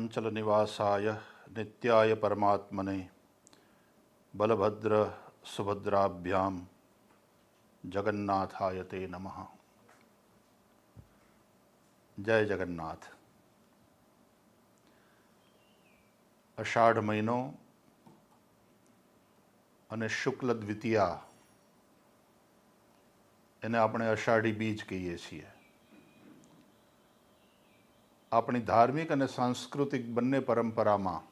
नीलाचल निवासाय नित्याय परमात्मने बलभद्र सुभद्राभ्याम जगन्नाथाय ते नमः। जय जगन्नाथ। अषाढ़ महीनो અને શુક્લ દ્વિતીયા એને આપણે અષાઢી બીજ કહીએ છીએ। આપણી ધાર્મિક અને સાંસ્કૃતિક બંને પરંપરામાં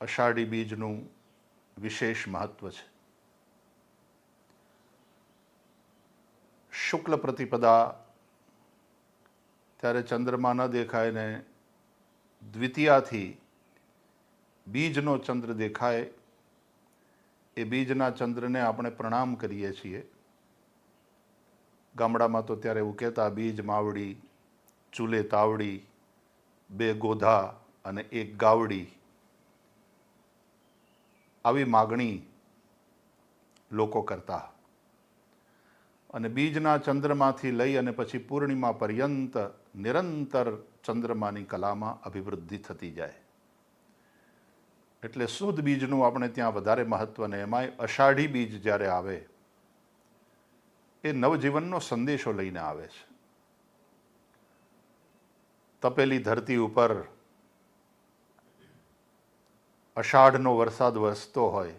અષાઢી બીજનું વિશેષ મહત્વ છે। શુક્લ પ્રતિપદા ત્યારે ચંદ્રમા ન દેખાય ને દ્વિતીયાથી બીજનો ચંદ્ર દેખાય એ બીજના ચંદ્રને આપણે પ્રણામ કરીએ છીએ। ગામડામાં તો ત્યારે એવું કહેતા, બીજ માવડી ચૂલે તાવડી, બે ગોધા અને એક ગાવડી, આવી માગણી લોકો કરતા। અને બીજના ચંદ્રમાંથી લઈ અને પછી પૂર્ણિમા પર્યંત નિરંતર ચંદ્રમાની કલામાં અભિવૃદ્ધિ થતી જાય। એટલે શુદ્ધ બીજનું આપણે ત્યાં વધારે મહત્વ ને એમાંય અષાઢી બીજ જ્યારે આવે એ નવજીવનનો સંદેશો લઈને આવે છે। તપેલી ધરતી ઉપર અષાઢનો વરસાદ વરસતો હોય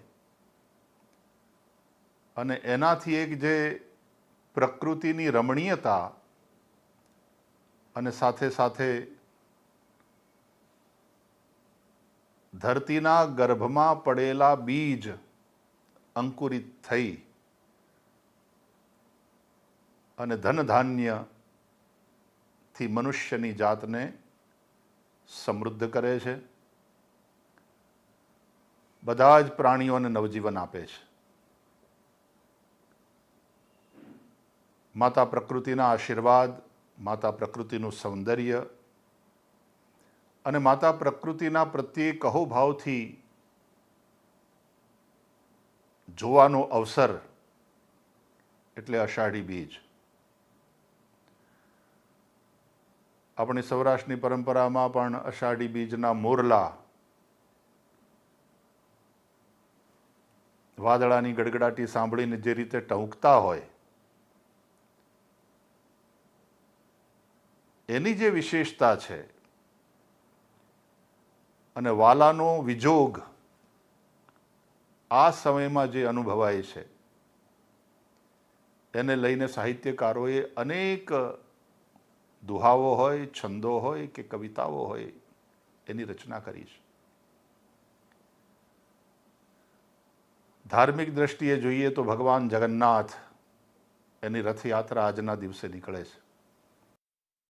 અને એનાથી એક જે પ્રકૃતિની રમણીયતા અને સાથે સાથે ધરતીના ગર્ભમાં પડેલા બીજ અંકુરિત થઈ અને ધનધાન્યથી મનુષ્યની જાતને સમૃદ્ધ કરે છે, બધા જ પ્રાણીઓને નવજીવન આપે છે। માતા પ્રકૃતિના આશીર્વાદ, માતા પ્રકૃતિનું સૌંદર્ય અને માતા પ્રકૃતિના પ્રત્યે કહોભાવથી જોવાનો અવસર એટલે અષાઢી બીજ। આપણી સૌરાષ્ટ્રની પરંપરામાં પણ અષાઢી બીજના મોરલા વાદળાની ગડગડાટી સાંભળીને જે રીતે ટહુકતા હોય એની જે વિશેષતા છે અને વાલાનો વિજોગ આ સમયમાં જે અનુભવાય છે એને લઈને સાહિત્યકારોએ અનેક દુહાઓ હોય, છંદો હોય કે કવિતાઓ હોય એની રચના કરી છે। ધાર્મિક દ્રષ્ટિએ જોઈએ તો ભગવાન જગન્નાથ એની રથયાત્રા આજના દિવસે નીકળે છે।